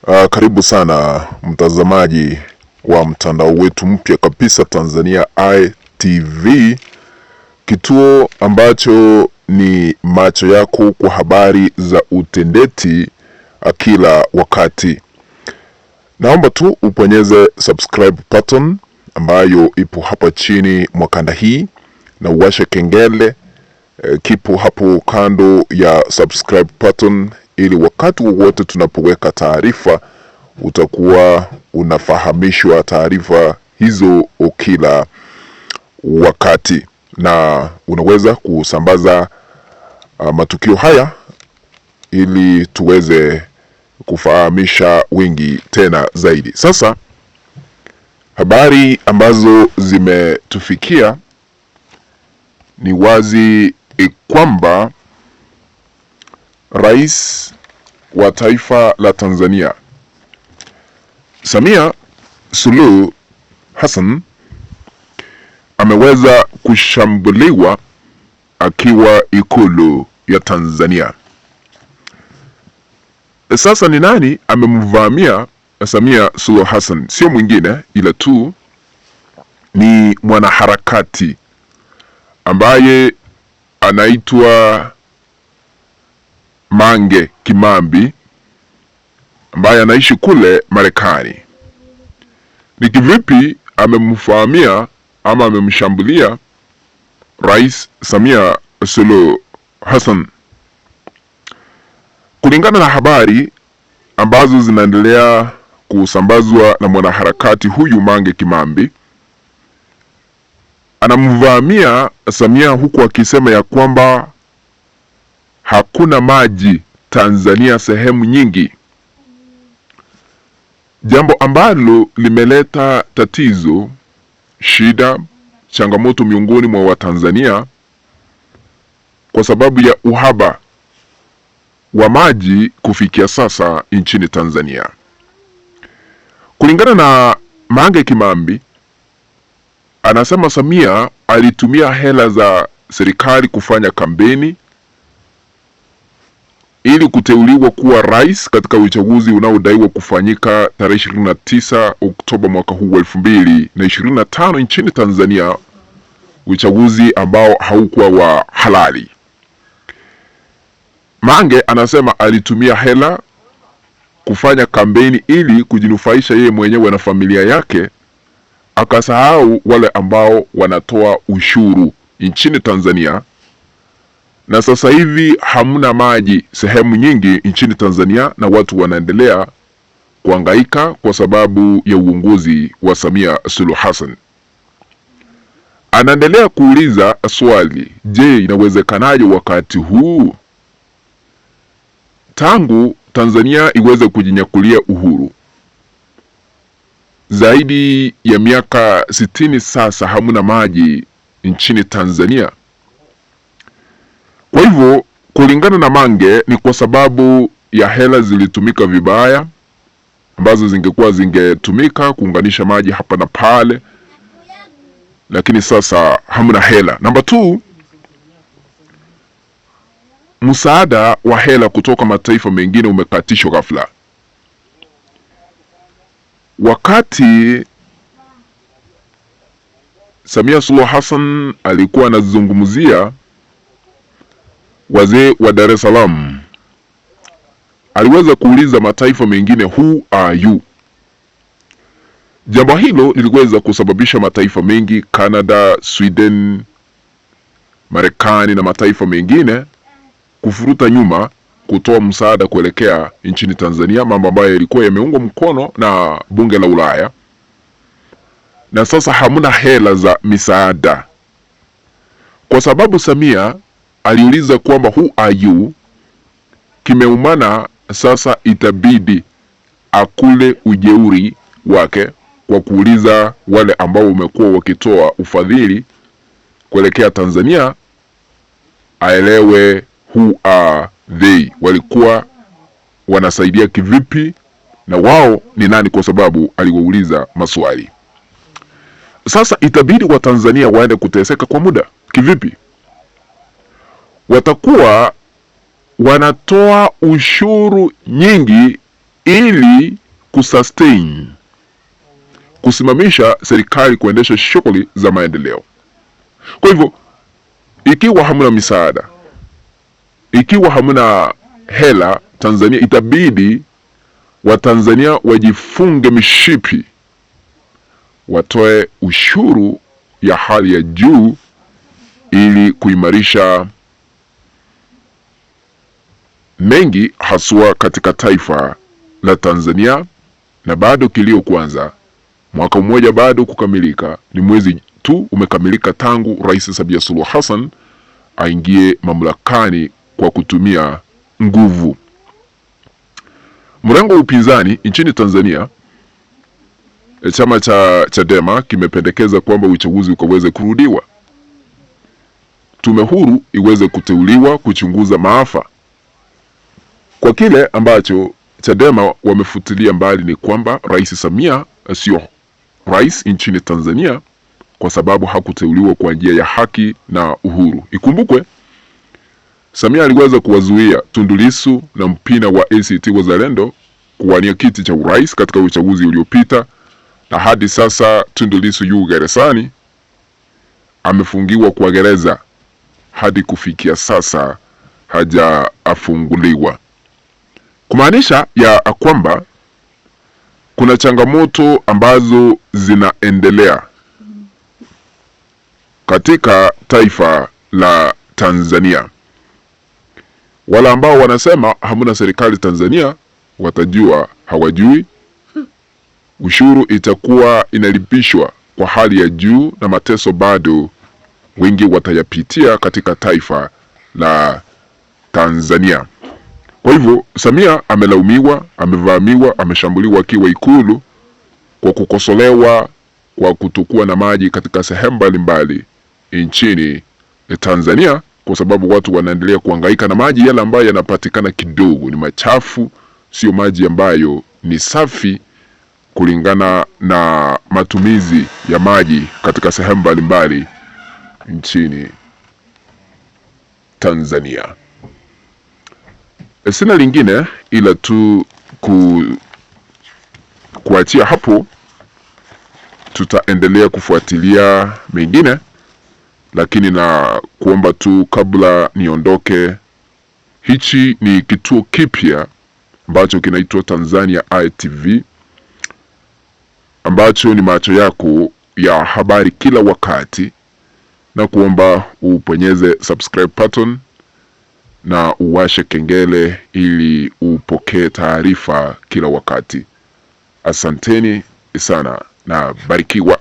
Karibu sana mtazamaji wa mtandao wetu mpya kabisa Tanzania ITV, kituo ambacho ni macho yako kwa habari za utendeti kila wakati. Naomba tu uponyeze subscribe button ambayo ipo hapa chini mwa kanda hii na uwashe kengele kipo hapo kando ya subscribe button, ili wakati wowote tunapoweka taarifa utakuwa unafahamishwa taarifa hizo kila wakati, na unaweza kusambaza matukio haya ili tuweze kufahamisha wengi tena zaidi. Sasa habari ambazo zimetufikia ni wazi kwamba Rais wa taifa la Tanzania Samia Suluhu Hassan ameweza kushambuliwa akiwa Ikulu ya Tanzania. Sasa ni nani amemvamia Samia Suluhu Hassan? Sio mwingine ila tu ni mwanaharakati ambaye anaitwa Mange Kimambi, ambaye anaishi kule Marekani. Ni kivipi amemfahamia ama amemshambulia Rais Samia Suluhu Hassan? Kulingana na habari ambazo zinaendelea kusambazwa na mwanaharakati huyu Mange Kimambi, anamvamia Samia huku akisema ya kwamba hakuna maji Tanzania sehemu nyingi, jambo ambalo limeleta tatizo, shida, changamoto miongoni mwa Watanzania kwa sababu ya uhaba wa maji kufikia sasa nchini Tanzania. Kulingana na Mange Kimambi, anasema Samia alitumia hela za serikali kufanya kampeni ili kuteuliwa kuwa rais katika uchaguzi unaodaiwa kufanyika tarehe 29 Oktoba mwaka huu 2025 nchini Tanzania, uchaguzi ambao haukuwa wa halali. Mange anasema alitumia hela kufanya kampeni ili kujinufaisha yeye mwenyewe na familia yake, akasahau wale ambao wanatoa ushuru nchini Tanzania, na sasa hivi hamuna maji sehemu nyingi nchini Tanzania na watu wanaendelea kuhangaika kwa sababu ya uongozi wa Samia Suluhu Hassan. Anaendelea kuuliza swali, je, inawezekanaje wakati huu tangu Tanzania iweze kujinyakulia uhuru zaidi ya miaka 60 sasa hamuna maji nchini Tanzania? Kwa hivyo kulingana na Mange ni kwa sababu ya hela zilitumika vibaya, ambazo zingetumika kuunganisha maji hapa na pale, lakini sasa hamuna hela. Namba 2, msaada wa hela kutoka mataifa mengine umekatishwa ghafla. Wakati Samia Suluhu Hassan alikuwa anazungumzia wazee wa Dar es Salaam, aliweza kuuliza mataifa mengine, who are you? Jambo hilo liliweza kusababisha mataifa mengi, Canada, Sweden, Marekani na mataifa mengine kufuruta nyuma kutoa msaada kuelekea nchini Tanzania, mambo ambayo yalikuwa yameungwa mkono na bunge la Ulaya. Na sasa hamuna hela za misaada kwa sababu Samia aliuliza kwamba who are you, kimeumana. Sasa itabidi akule ujeuri wake kwa kuuliza wale ambao wamekuwa wakitoa ufadhili kuelekea Tanzania, aelewe who are they, walikuwa wanasaidia kivipi na wao ni nani, kwa sababu aliwauliza maswali. Sasa itabidi wa Tanzania waende kuteseka kwa muda. Kivipi? Watakuwa wanatoa ushuru nyingi ili kusustain, kusimamisha serikali kuendesha shughuli za maendeleo. Kwa hivyo ikiwa hamuna misaada, ikiwa hamuna hela Tanzania, itabidi Watanzania wajifunge mishipi, watoe ushuru ya hali ya juu ili kuimarisha mengi, haswa katika taifa la Tanzania. Na bado kilio kwanza, mwaka mmoja bado kukamilika, ni mwezi tu umekamilika tangu Rais Samia Suluhu Hassan aingie mamlakani kwa kutumia nguvu. Mrengo wa upinzani nchini Tanzania, chama cha Chadema, kimependekeza kwamba uchaguzi ukaweze kurudiwa, tume huru iweze kuteuliwa kuchunguza maafa. Kwa kile ambacho Chadema wamefutilia mbali ni kwamba Rais Samia sio rais nchini Tanzania kwa sababu hakuteuliwa kwa njia ya haki na uhuru. Ikumbukwe Samia aliweza kuwazuia Tundu Lissu na Mpina wa ACT Wazalendo kuwania kiti cha urais katika uchaguzi uliopita, na hadi sasa Tundu Lissu yu gerezani, amefungiwa kwa gereza hadi kufikia sasa hajaafunguliwa, kumaanisha ya kwamba kuna changamoto ambazo zinaendelea katika taifa la Tanzania. Wala ambao wanasema hamuna serikali Tanzania watajua hawajui. Ushuru itakuwa inalipishwa kwa hali ya juu na mateso bado wengi watayapitia katika taifa la Tanzania. Kwa hivyo Samia amelaumiwa, amevamiwa, ameshambuliwa akiwa Ikulu kwa kukosolewa kwa kutokuwa na maji katika sehemu mbalimbali nchini Tanzania, kwa sababu watu wanaendelea kuhangaika na maji yale ambayo yanapatikana kidogo ni machafu, sio maji ambayo ni safi kulingana na matumizi ya maji katika sehemu mbalimbali nchini Tanzania. Sina lingine ila tu kuachia hapo. Tutaendelea kufuatilia mengine, lakini na kuomba tu kabla niondoke, hichi ni kituo kipya ambacho kinaitwa Tanzania ITV, ambacho ni macho yako ya habari kila wakati, na kuomba uponyeze subscribe button na uwashe kengele ili upokee taarifa kila wakati. Asanteni sana na barikiwa.